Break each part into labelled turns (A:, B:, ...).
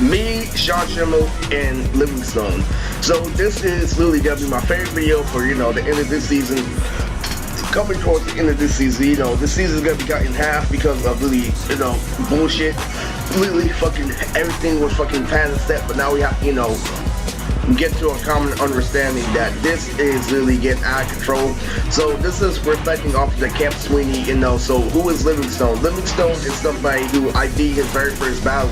A: Me, Sean and Livingstone. So this is literally gonna be my favorite video for, you know, the end of this season. Coming towards the end of this season, you know, this season is gonna be cut in half because of really, you know, bullshit. Literally fucking everything was fucking planned and set, but now we have to, you know, get to a common understanding that this is really getting out of control. So this is reflecting off the Camp Sweeney, you know. So who is Livingstone? Livingstone is somebody who I beat his very first battle,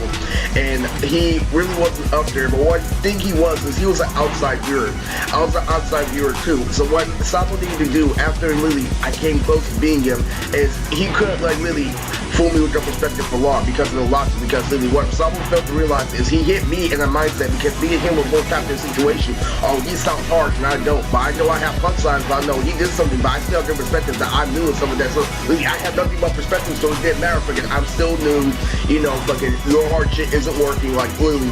A: and he really wasn't up there, but what I think he was is he was an outside viewer. I was an outside viewer too. So what Sabo needed to do after Lily I came close to being him is he couldn't like really fool me with the perspective for long because of the logic. Because literally what Sabo failed to realize is he hit me in a mindset because me and him were both trapped in a situation. Oh, he sounds hard and I don't, but I know I have punchlines, but I know he did something, but I still have the perspective that I knew of some of that. So literally I have nothing but perspective, so it didn't matter. Fucking I'm still new, you know, fucking your hard shit isn't working. Like literally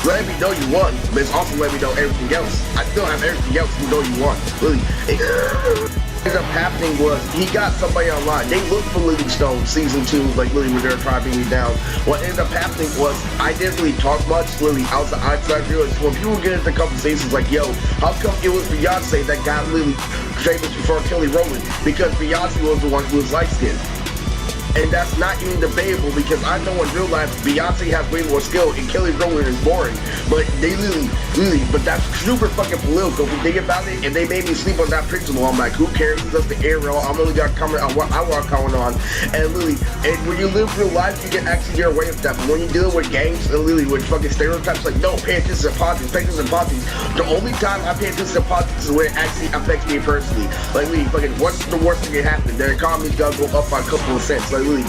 A: let me know you won, but it's also let me know everything else. I still have everything else you know you won. Literally what ended up happening was he got somebody online. They looked for Livingstone season 2, like literally when they were trying to bring me down. What ended up happening was I didn't really talk much. Literally I was the outside viewer. When people get into conversations like, yo, how come it was Beyonce that got Lily famous before Kelly Rowland? Because Beyonce was the one who was light skinned. And that's not even debatable because I know in real life Beyonce has way more skill and Kelly Rowland is boring. But they literally, but that's super fucking political if you think about it. And they made me sleep on that principle. I'm like, who cares? It's just the aerial. I'm only gonna comment on what I want to comment on. And literally, and when you live real life, you can actually get away with that. But when you're dealing with gangs and literally with fucking stereotypes, like, no, pay attention to politics, pay attention to politics. The only time I pay attention to politics is when it actually affects me personally. Like, literally, fucking, what's the worst thing that can happen? Their economy's gonna go up by a couple of cents. Like, literally,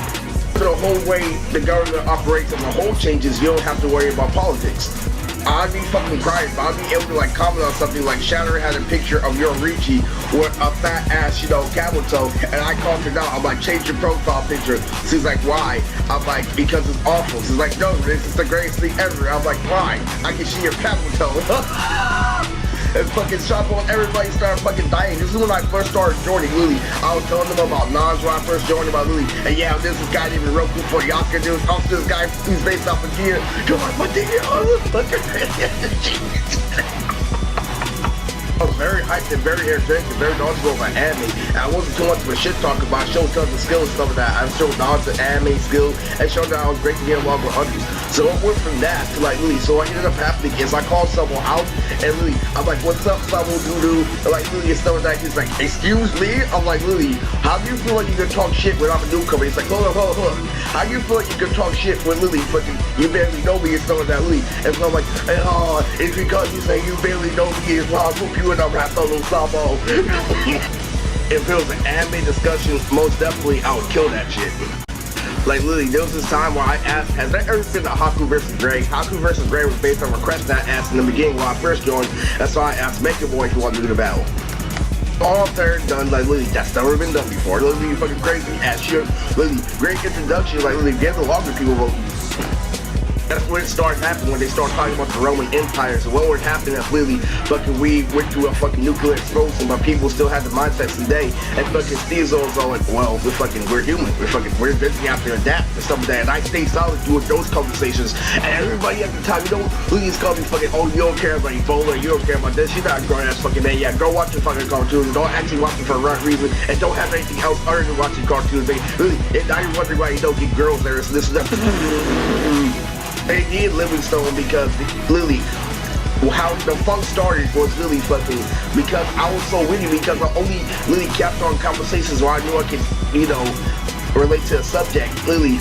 A: the whole way the government operates and the whole changes, you don't have to worry about politics. I'd be fucking crying, but I'd be able to like comment on something like Shatter had a picture of your Richie with a fat ass, you know, camel toe, and I called her down. I'm like, change your profile picture. She's like, why? I'm like, because it's awful. She's like, no, this is the greatest thing ever. I'm like, why? I can see your camel toe. And fucking shop on everybody started fucking dying. This is when I first started joining Lily. I was telling them about Nas when I first joined about Lily. And yeah, this guy named Roku for y'all can do talk to this guy who's based off of Gia. Come on, my dear, I was very hyped and very energetic and very knowledgeable about anime. And I wasn't too much of a shit talker, but I showed tons of skill and stuff like that. I showed knowledge of anime skill and showed that I was great to get along with others. So it went from that to like Lily. So what ended up happening is I called someone out and Lily, I'm like, what's up, Sabo Doodoo? And like Lily and stuff like that. He's like, excuse me? I'm like, Lily, how do you feel like you can talk shit when I'm a newcomer? He's like, hold on. How do you feel like you can talk shit when Lily fucking you barely know me and stuff like that, Lily? And so I'm like, it's because you say you barely know me as well. I'll whoop you in a rap solo Sabo. If it was an anime discussion, most definitely I would kill that shit. Like literally, there was this time where I asked, has there ever been a Haku versus Grey? Haku versus Grey was based on a request that I asked in the beginning when I first joined. That's why I asked Make Your Boy if you want to do the battle. All fair and done, like literally, that's never been done before. Literally, fucking crazy ass shit. Literally, great introduction, like literally, get the longer people vote. That's when it started happening, when they started talking about the Roman Empire. So what would happen if literally fucking we went through a fucking nuclear explosion, but people still had the mindsets today, and fucking Steelzo's all like, well, we're human, we're busy out there adapt and stuff like that. And I stayed solid doing those conversations, and everybody at the time, you know, please call me fucking, oh, you don't care about Ebola, you don't care about this, you're not a grown ass fucking man. Yeah, go watch your fucking cartoons, don't actually watch them for the right reason, and don't have anything else other than watching cartoons. They really, and now you're wondering why you don't get girls there, so this is that. They needed Livingstone because literally how the funk started was really fucking because I was so witty because I only really kept on conversations where I knew I could, you know, relate to a subject. Literally,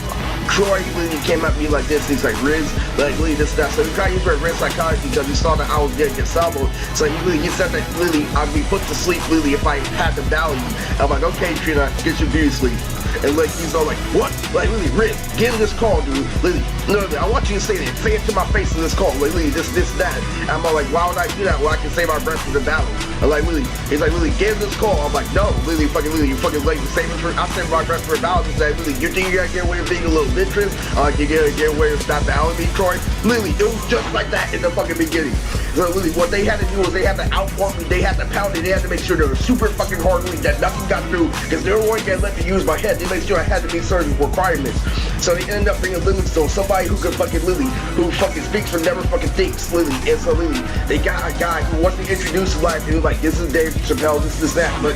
A: Troy literally came at me like this. He's like, Riz, like literally this stuff. So he tried to use Riz psychology because he saw that I was getting Sabo. So he said that literally I'd be put to sleep literally if I had the value. I'm like, okay, Trina, get your beauty sleep. And like he's all like, what? Like literally, Riz, get in this call, dude. Literally, no, I want you to say that. Say it to my face in this call. Like literally, this, that. And I'm all like, why would I do that? Well, I can save my breath for the battle. And like literally, he's like, literally, get in this call. I'm like, no, literally, you fucking like save it for. I save my breath for a battle. He's like, literally, you think you gotta get away with being a little of interest. You get where it's not valid, Troy. Literally, it was just like that in the fucking beginning. So literally, what they had to do was they had to outwork me, they had to pound it, they had to make sure they were super fucking hard that nothing got through, because they weren't gonna let me use my head. They made sure I had to meet certain requirements. So they ended up bringing Livingstone, somebody who could fucking literally, who fucking speaks but never fucking thinks, literally. And so literally, they got a guy who wants to introduce his life, and he was like, this is Dave Chappelle, this is that. But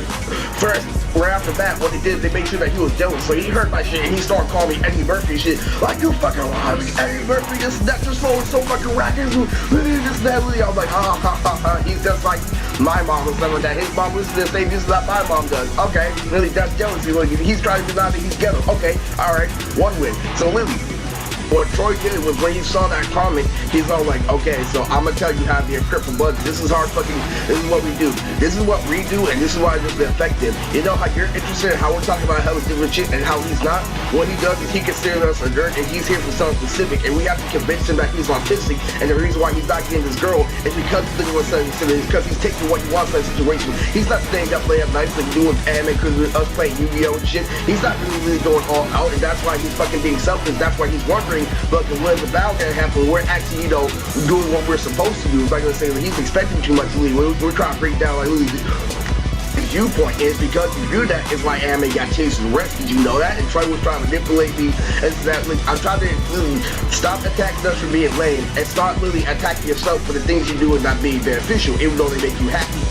A: first, right after that, what they did, they made sure that he was jealous. So he heard my shit, and he started calling me Eddie Murphy shit. Like, you fucking lie, Eddie Murphy, this and that, your soul is so fucking racket. This and that, literally. I was like, ha ha ha ha. He's just like my mom or something like that. His mom listens to this thing, this is not my mom does. Okay, Lily, that's jealousy. Look, he's trying to deny that he's ghetto. Okay, alright, one win. So Lily, what Troy did was when he saw that comment, he's all like, okay, so I'm gonna tell you how to be a crip for buds. This is our fucking, this is what we do. This is what we do, and this is why this is effective. You know how you're interested in how we're talking about hella different shit and how he's not? What he does is he considers us a nerd, and he's here for something specific, and we have to convince him that he's autistic, and the reason why he's not getting this girl is because he's looking at something, because he's taking what he wants out of the situation. He's not staying up late at night like doing anime because with us playing Yu-Gi-Oh! And shit. He's not really going all out, and that's why he's fucking being selfish. That's why he's wondering, look, when's the battle gonna happen? We're actually, doing what we're supposed to do. It's like I was saying, he's expecting too much. We're trying to break down, like, his viewpoint is because you do that is why anime got chased and rest. Did you know that? And Troy was trying to manipulate me and that. Like, I'm trying to literally stop attacking us for being lame and start literally attacking yourself for the things you do and not being beneficial, even though they make you happy.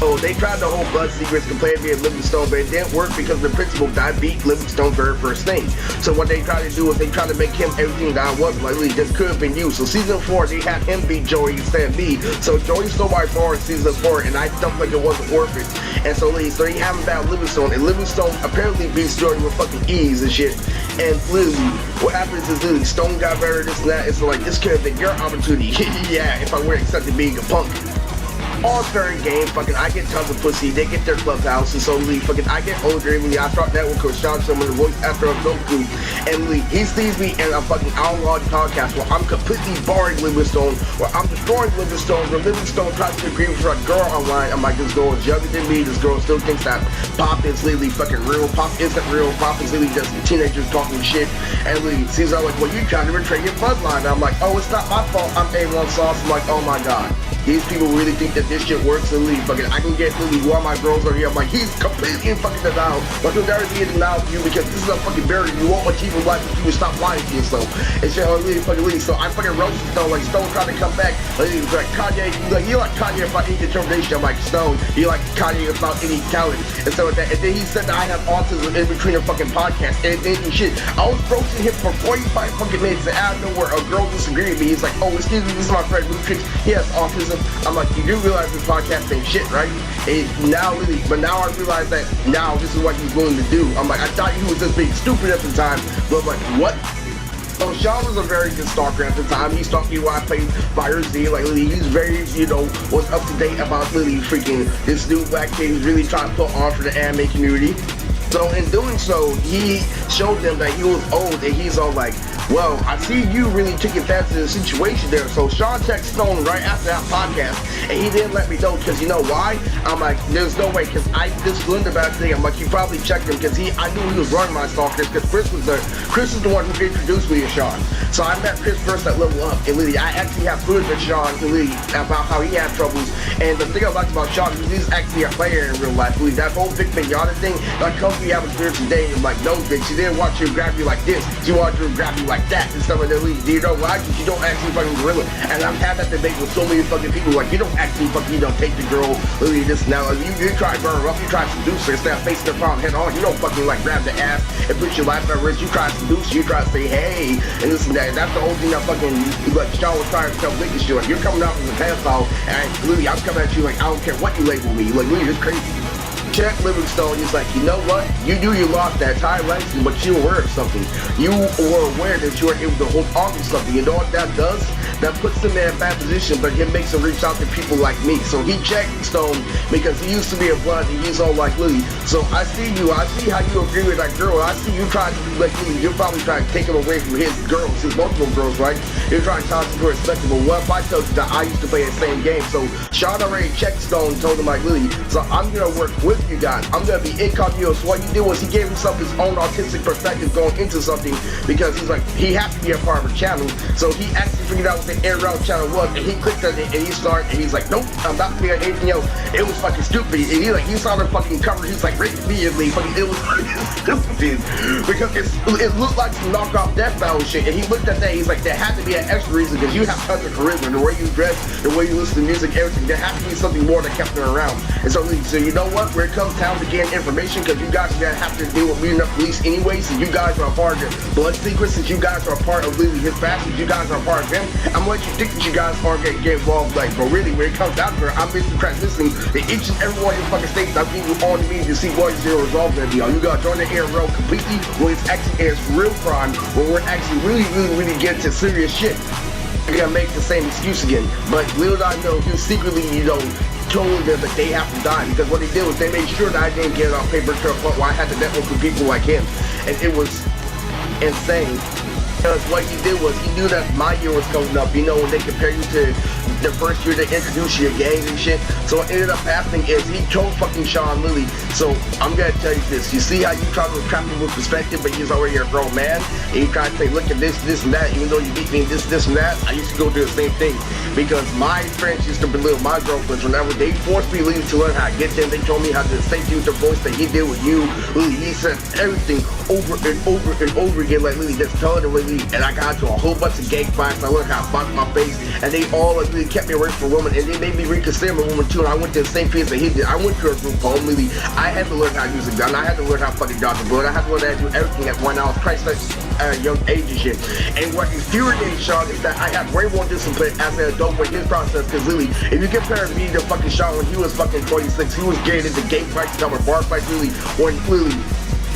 A: Oh, they tried the whole blood secrets compared me and Livingstone, but it didn't work because the principal guy beat Livingstone's very first thing. So what they tried to do was they tried to make him everything that I wasn't. Like, this could have been you. So season 4, they had him beat Joey instead of me. So Joey stole my bar in season 4, and I felt like it wasn't worth it. And so they have him battle Livingstone, and Livingstone apparently beats Joey with fucking ease and shit. And literally, what happens is literally Stone got better, this and that. It's like, this could have been your opportunity. Yeah, if I weren't accepted being a punk. All during game, fucking, I get tons of pussy, they get their clubhouse, and so fucking, I get older, and I start networking with Sean Livingstone, the voice actor of Goku, and he sees me in a fucking outlawed podcast where I'm completely barring Livingstone, where I'm destroying Livingstone, where Livingstone tries to agree with a girl online. I'm like, this girl is younger than me, this girl still thinks that Pop is literally fucking real, Pop isn't real, Pop is literally just teenagers talking shit, and literally, she's all like, well, you trying to betray your bloodline. I'm like, oh, it's not my fault, I'm A1 sauce. I'm like, oh my god. These people really think that this shit works and leave. Fucking, I can get literally one of my girls over here. I'm like, he's completely in fucking denial. But he'll never be in denial for you because this is a fucking barrier. You won't achieve in life if you would stop lying to yourself. And shit, really fucking leave. So I fucking roasted Stone. Like, Stone trying to come back. Like Kanye, you like Kanye about any determination. I'm like, Stone, you like Kanye about any talent. And so with that. And then he said that I have autism in between a fucking podcast. And shit, I was roasting him for 45 fucking minutes. And out of nowhere, a girl disagreed with me. He's like, oh, excuse me, this is my friend Lutrix. He has autism. I'm like, you do realize this podcast ain't shit, right? And now really, but now I realize that now this is what he's willing to do. I'm like, I thought he was just being stupid at the time, but I'm like, what? So Sean was a very good stalker at the time. He stalked me while I played Fire Z. Like, he's very, was up to date about literally freaking this new black kid who's really trying to put on for the anime community. So in doing so, he showed them that he was old, and he's all like, well, I see you really took advantage of the situation there. So Sean texted Stone right after that podcast, and he didn't let me know because you know why? I'm like, there's no way, because I just learned about thing. I'm like, you probably checked him because I knew he was running my stalkers because Chris is the one who introduced me to Sean. So I met Chris first at Level Up, and literally, I actually have footage with Sean about how he had troubles. And the thing I liked about Sean is he's actually a player in real life. That whole Vic Mignogna thing, like, comes we have a spirits today, and I'm like, no, bitch, she didn't want you to grab you like this. She wanted you to grab you like that and stuff like that. You know why? Because you don't actually fucking gorilla. And I've had that debate with so many fucking people, like, you don't actually fucking, take the girl, literally this now. You try to burn her up, you try to seduce her instead of facing the problem head on. You don't fucking, like, grab the ass and put your life at risk. You try to seduce her, you try to say, hey, and this and that. And that's the whole thing that fucking, like, Sean was trying to tell Lincoln shit. Like, you're coming out as a pedophile, and literally, I'm coming at you like, I don't care what you label me. Like, literally, it's crazy. Check Livingstone, he's like, you know what? You knew you lost that time license, but you were aware of something. You were aware that you were able to hold on to something. You know what that does? that puts him in a bad position, but it makes him reach out to people like me. So he checked Stone because he used to be a blood and he's all like Lily. So I see you, I see how you agree with that girl. I see you trying to be like Lily. You're probably trying to take him away from his girls, his multiple girls, right? You're trying to talk to her respectable. What if I tell you that I used to play the same game? So Sean already checked Stone, told him like Lily. So I'm gonna work with you guys. I'm gonna be incognito. So what he did was he gave himself his own artistic perspective going into something because he's like, he has to be a part of a channel. So he actually figured out what the air route channel was and he clicked on it and he started and he's like, nope, I'm not playing anything else. It was fucking stupid. And he saw the fucking cover, he's like, right immediately, fucking, it was stupid because it looked like some knockoff Death Battle shit. And he looked at that, he's like, there had to be an extra reason because you have tons of charisma, the way you dress, the way you listen to music, everything. There has to be something more that kept her around. And so you know what? Where it comes down to getting information, because you guys are gonna have to deal with beating up police anyway, since you guys are a part of the blood secret, since you guys are a part of Lily, his past, since you guys are a part of him. I'm gonna let you think that you guys are gonna get involved, like, but really, when it comes down to it, I'm Mr. Crack listening to each and every one of your fucking statements. I'm giving you all the means to see what is your resolve gonna be. Are you gonna join the air road completely, where it's actually it's real crime, where we're actually really getting to serious shit? You're gonna make the same excuse again. But little did I know, he was secretly, told them that they have to die, because what they did was they made sure that I didn't get it on paper to a point where I had to network with people like him, and it was insane. Because what he did was he knew that my year was coming up, when they compare you to the first year they introduced you to gangs and shit. So what ended up happening is he told fucking Sean Lily. So I'm gonna tell you this. You see how you try to trap him with perspective, but he's already a grown man, and you try to say, look at this and that, even though you beat me this and that. I used to go do the same thing because my friends used to belittle my girlfriends whenever they forced me to learn how to get them. They told me how to do the same thing with the voice that he did with you. Lily, he said everything over and over again, like Lily, just telling her Lily, and I got into a whole bunch of gang fights. I learned how to box my face, and they all like Lily kept me away from women, and they made me reconsider my woman too. And I went to the same place that he did. I went to a group home, Lily. I had to learn how to use a gun. I had to learn how to fucking dodge a bullet. I had to learn how to do everything at when I was Christ-like at a young age and shit. And what infuriates Sean is that I have way more discipline as an adult with his process. Because Lily, if you compare me to fucking Sean when he was fucking 26, he was getting into game fights, cover bar fights, Lily, when Lily,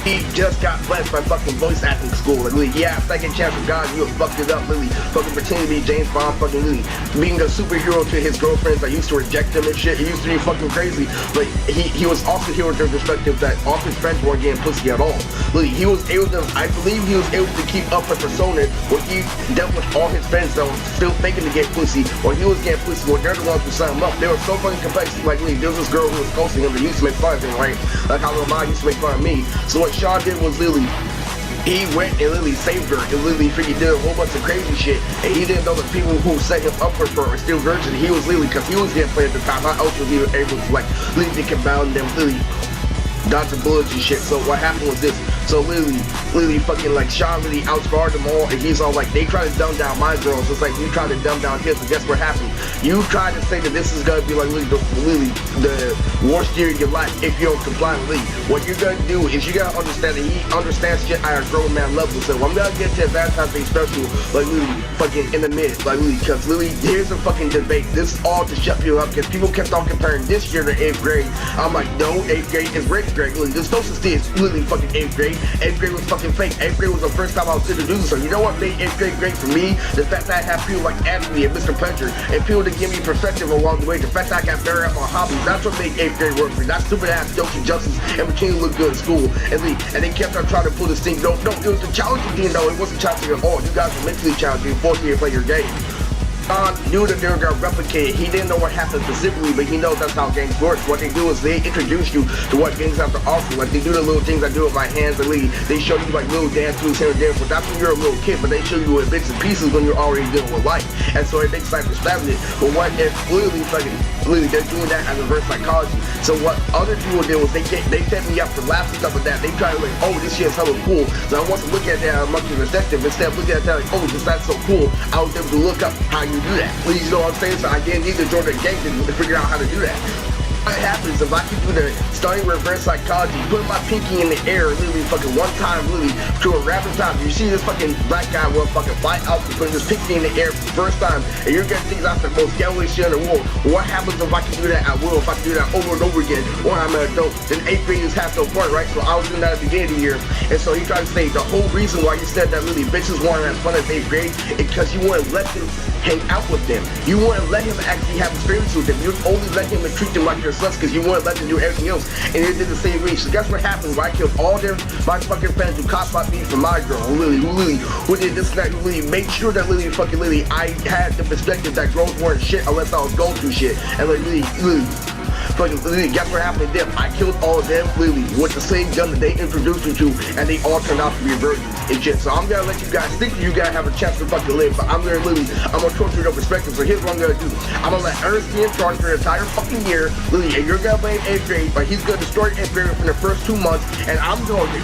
A: he just got blessed by fucking voice acting school. Like, Lily, yeah, second chance with God, you fucked it up, Lily. Fucking pretending to be James Bond, fucking Lily. Being a superhero to his girlfriends that used to reject him and shit. He used to be fucking crazy. But he was also a hero to the perspective that all his friends weren't getting pussy at all. Lily, he was able to, I believe he was able to keep up a persona where he dealt with all his friends that were still faking to get pussy, or he was getting pussy when they're the ones who set him up. They were so fucking complex. Like, Lily, there was this girl who was close to him that used to make fun of him, right? Like how little mom used to make fun of me. So what Sean did was Lily, he went and Lily saved her, and Lily freaking did a whole bunch of crazy shit, and he didn't know the people who set him up for her were still virgin. He was Lily, because he was getting played at the time. How else was he able to like Lily to confound them, Lily dodging bullets and shit? So what happened was this. So Lily fucking like Sean really outsmarted them all, and he's all like, they try to dumb down my girls, it's like you try to dumb down his, but guess what happened? You try to say that this is gonna be like Lily, the worst year of your life if you don't comply with Lily. What you're gonna do is you gotta understand that he understands shit at a grown man level. So I'm gonna get to Valentine's Day special, like Lily fucking in the mid, like Lily, cause Lily, here's a fucking debate. This is all to shut people up, because people kept on comparing this year to 8th grade. I'm like, no, 8th grade is 8th grade, Lily. There's no such thing as Lily fucking 8th grade. 8th grade was fucking fake. 8th grade was the first time I was introduced. So you know what made 8th grade great for me? The fact that I have people like Ashley and Mr. Pleasure, and people to give me perspective along the way. The fact that I got better at my hobbies. That's what made 8th grade work for me. That stupid ass Yoshi Justice and Virginia looked good in school. And they kept on trying to pull this thing. No, it was the challenging thing though. It wasn't challenging at all. You guys were mentally challenging, forcing you to play your game. Sean knew that they were gonna replicate it. He didn't know what happened specifically, but he knows that's how games work. What they do is they introduce you to what games have to offer. Like they do the little things I do with my hands and they show you like little dance moves here and there, but that's when you're a little kid, but they show you in bits and pieces when you're already dealing with life. And so it makes life stagnant. But what if literally they're doing that as reverse psychology. So what other people did was they set me up for laughs and stuff like that. They try to like, oh, this shit's hella cool. So I wasn't looking at that monkey perspective. Instead of looking at that like, oh, that's so cool, I was able to look up how you do that. Please, you know what I'm saying? So I didn't need to join the gang to figure out how to do that. What happens if I can do the starting reverse psychology, put my pinky in the air, literally fucking one time, literally to a random time. You see this fucking black guy with fucking fly out, putting his pinky in the air for the first time, and you're getting things out the most ghetto shit in the world. What happens if I can do that at will? If I can do that over and over again when I'm an adult? Then 8th graders have no point, right? So I was doing that at the beginning of the year, and so he tried to say the whole reason why you said that really bitches wanted to have fun at 8th grade is because you want to let them hang out with them. You wouldn't let him actually have experience with them. You only let him and treat them like their sons because you wouldn't let them do everything else. And they did the same way. So guess what happened? Where I killed all their my fucking friends who caught my beef from my girl, who did this and that, who really made sure that I had the perspective that girls weren't shit unless I was going through shit. And guess what happened to them? I killed all of them with the same gun that they introduced me to, and they all turned out to be virgins and shit. So I'm gonna let you guys think you guys have a chance to fucking live, but I'm gonna torture their perspective. So here's what I'm gonna do. I'm gonna let Ernest be in charge for the entire fucking year, and you're gonna blame 8th grade, but he's gonna destroy 8th grade for the first 2 months, and I'm gonna be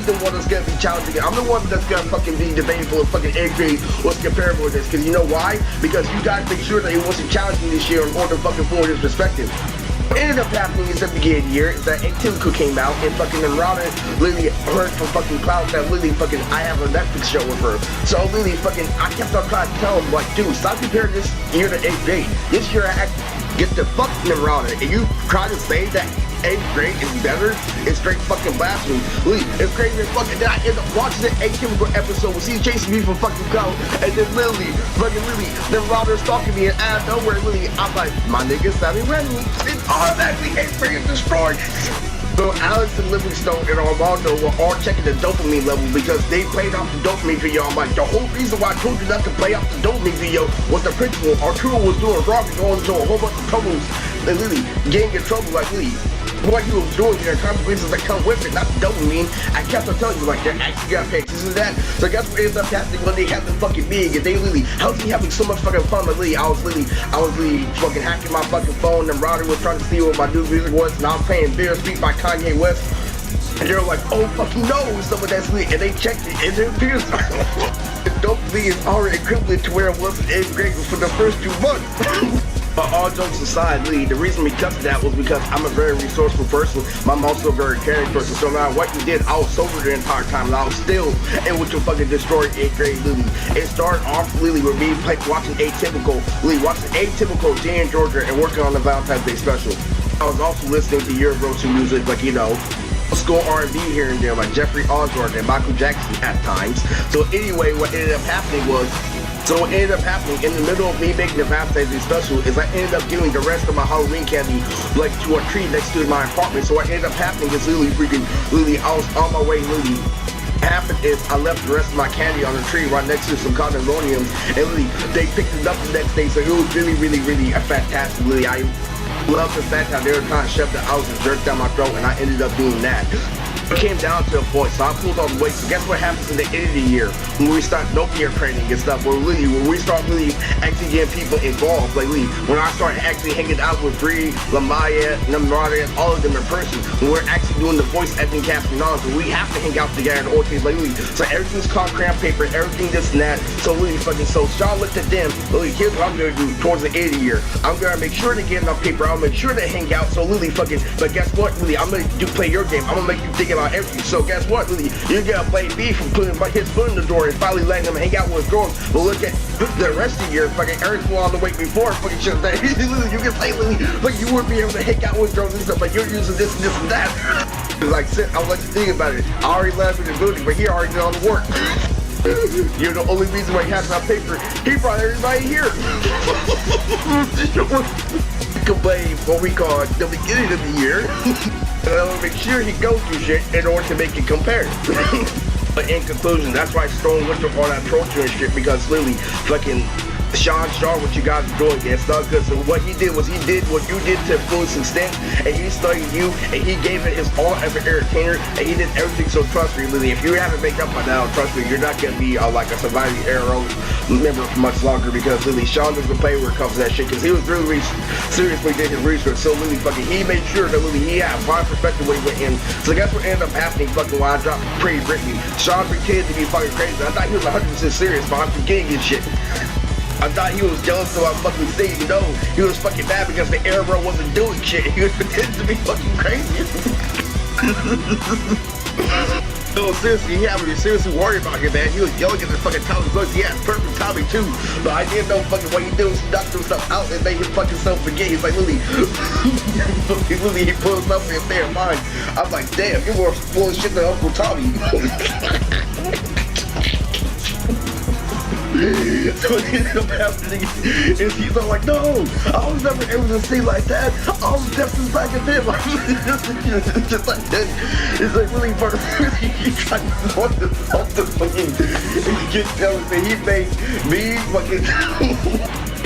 A: the one that's gonna be challenging it. I'm the one that's gonna fucking be debatable if fucking 8th grade was comparable with this, because you know why? Because you guys make sure that it wasn't challenging this year in order to fucking forward his perspective. What ended up happening is at the beginning of the year is that Atypical came out and fucking Rana heard from fucking Cloud that I have a Netflix show with her. So I kept on trying to tell him like, dude, stop comparing this year to 8th grade. This year I get the fuck Rana, and you try to say that 8th grade is better, it's straight fucking blasphemy. It's crazy as fuck. And then I end up watching the Atypical episode with he's chasing me from fucking Cloud, and then then Rana's stalking me, and out of nowhere, I'm like, my nigga Sammy Rennie, it's automatically 8th grade is destroyed. So Alex and Livingstone and Armando were all checking the dopamine level because they played off the dopamine video. I'm like, the whole reason why I told you not to play off the dopamine video was the principal Arturo was doing wrong and going into a whole bunch of troubles and getting in trouble what he was doing, there are consequences that come with it, not the dopamine. I kept on telling you, they're actually got pay attention to that. So guess what ends up happening when they have the fucking meeting, and they how's he having so much fucking fun? But I was fucking hacking my fucking phone, and Roddy was trying to see what my new music was, and I was playing Bittersweet by Kanye West. And they're like, oh fucking no, some of that's lit. And they checked it, and it appears the dopamine is already equivalent to where it was in 8th grade for the first 2 months. But all jokes aside, the reason we cut that was because I'm a very resourceful person. I'm also a very caring person. So no matter what you did, I was sober the entire time, and I was still able to fucking destroy 8th grade It started off with me watching Atypical Jay in Georgia and working on the Valentine's Day special. I was also listening to Eurovision music, school R&B here and there, like Jeffrey Osborne and Michael Jackson at times. So anyway, what ended up happening in the middle of me making the Valentine's Day special is I ended up giving the rest of my Halloween candy to a tree next to my apartment. So what ended up happening is I was on my way happened is I left the rest of my candy on the tree right next to some condominiums, and they picked it up the next day. So it was really fantastic. I love the fact that they were trying to shove the ounce and jerk down my throat, and I ended up doing that. It came down to a point, so I pulled all the weight. So guess what happens in the end of the year when we start no-peer training and stuff? When we start actually getting people involved. When I started actually hanging out with Bree, Lamaya, Namrata, and all of them in person, when we're actually doing the voice acting casting on, so we have to hang out together in order so everything's called crayon paper, everything this and that. So so Sean looked at them. Here's what I'm gonna do towards the end of the year. I'm gonna make sure to get enough paper. I'll make sure to hang out. So but guess what? I'm gonna play your game. I'm gonna make you think about everything. So guess what? You're gonna blame me for putting his foot in the door and finally letting him hang out with his girls. But look at the rest of the year, Eric's on the way before shit that you can say you wouldn't be able to hang out with girls and stuff, but you're using this and this and that. I'll let you think about it. I already left in the building, but he already did all the work. You're the only reason why he has my paper. He brought everybody here. Complain what we call the beginning of the year. And I want to make sure he goes through shit in order to make it compare. But in conclusion, that's why Stone went through all that torture and shit, because Sean, what you guys are doing, it's not good. So what he did was he did what you did to fullest extent, and he studied you, and he gave it his all as an entertainer, and he did everything. So trust me, if you haven't made up by now, trust me, you're not gonna be a surviving arrow member for much longer, because Sean doesn't play where it comes to that shit, because he was really seriously did his research. So he made sure that he had my perspective when he went in. So that's what ended up happening when I dropped Pretty Britney. Sean pretended to be fucking crazy. I thought he was 100% serious, but I'm forgetting his shit. I thought he was jealous of my fucking thing, he was fucking mad because the arrow wasn't doing shit. He was pretending to be fucking crazy. No, seriously, he had me seriously worried about him, man. He was yelling at the fucking Tommy voice. He had perfect Tommy too, but I didn't know what he did was he knocked himself out and made his fucking self forget. He's like, he put himself in their mind. I'm like, damn, you're more full of shit than Uncle Tommy. So what ended up happening is he's all like, no, I was never able to see like that. I was just as like a him. It's just like that. It's like really perfect. He's trying to want to fucking get telling that he made me fucking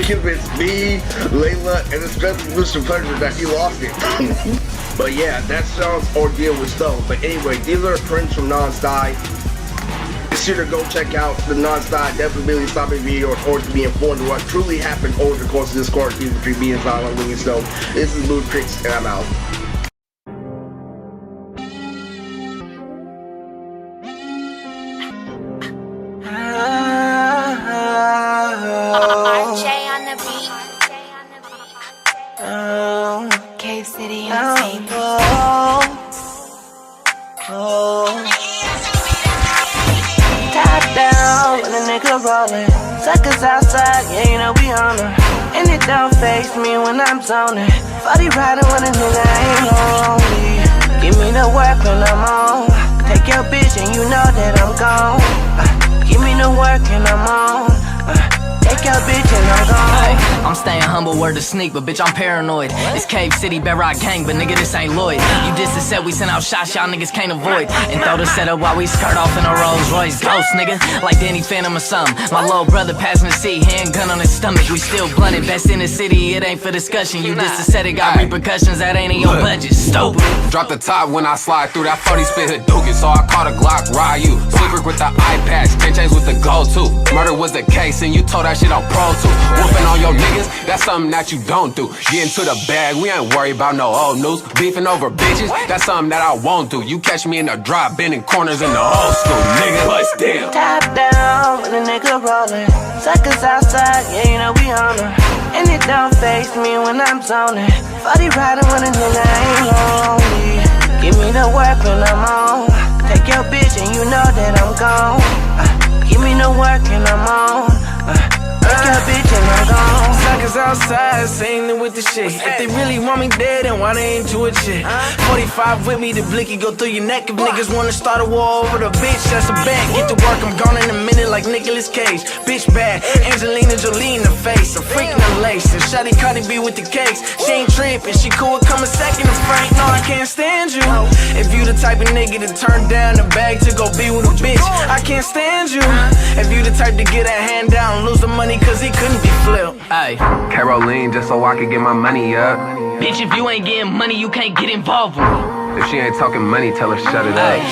A: convince me, Layla, and especially Mr. Pleasure that he lost it. But yeah, that's Sean's ordeal with Stone. But anyway, these are friends from Non-Style. Be sure to go check out the Non-Style Definitely Stopping video or to be informed of what truly happened over the course of this quarantine between me and Sean Livingstone. This is Ludacris, and I'm out.
B: Cave City Entertainment. Top down when a nigga rollin'. Suckers outside, yeah, you know we on her. And it don't faze me when I'm zoning. 40 riding when a nigga ain't lonely. Give me the work when I'm on. Take your bitch and you know that I'm gone. Give me the work and I'm on. Take your bitch and I'm gone.
C: I'm staying humble, word to sneak, but bitch, I'm paranoid. It's Cave City, Bedrock Gang, but nigga, this ain't Lloyd. You just said we send out shots y'all niggas can't avoid. And throw the setup while we skirt off in a Rolls Royce. Ghost, nigga, like Danny Phantom or something. My little brother passing the seat, handgun on his stomach. We still blunted, best in the city, it ain't for discussion. You just said it got repercussions, that ain't in your budget. Stupid.
D: Drop the top when I slide through that 40 spit Hadouken. So I caught a Glock, ride you. Sleeper with the eye patch, 10 chains with the gold too. Murder was the case and you told that shit on Pro 2. Whooping on your niggas, that's something that you don't do. Getting to the bag, we ain't worried about no old news. Beefing over bitches, that's something that I won't do. You catch me in the drop, bending corners in the old school, nigga. Bust down.
B: Top down when a nigga rollin'. Suckers outside, yeah, you know we on her. And it don't faze me when I'm zoning. 40 riding when a nigga ain't lonely. Give me the work when I'm on. Take your bitch and you know that I'm gone. Give me the work and I'm on. Take your bitch and I'm gone.
E: Suckers outside, saying with the shit. If they really want me dead, then why they ain't do it shit? 45 with me, the blicky go through your neck. If niggas wanna start a war over the bitch, that's a bet. Get to work, I'm gone in a minute like Nicolas Cage. Bitch bad, Angelina Jolie in the face. I'm freaking the lace, and Shawty Cardi B with the cakes. She ain't trippin', she cool with coming second to Frank. No, I can't stand you. If you the type of nigga to turn down the bag to go be with a bitch, I can't stand you. If you the type to get a hand down, lose the money cause it couldn't be flipped.
C: Ay,
D: Caroline, just so I could get my money up.
C: bitch, if you ain't getting money, you can't get involved with me.
D: If she ain't talking money, tell her shut it
C: Ay,
D: up.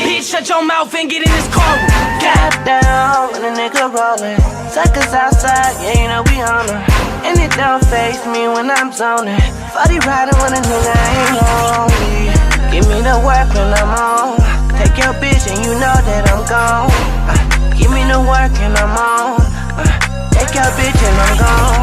C: bitch, shut your mouth and get in this car.
B: Top down when a nigga rollin'. Suckers outside, yeah, you know we on her. And it don't faze me when I'm zoning. 40 riding when a nigga ain't lonely. Give me the work when I'm on. Take your bitch and you know that I'm gone. Give me the work and I'm on. Take your bitch and I'm gone.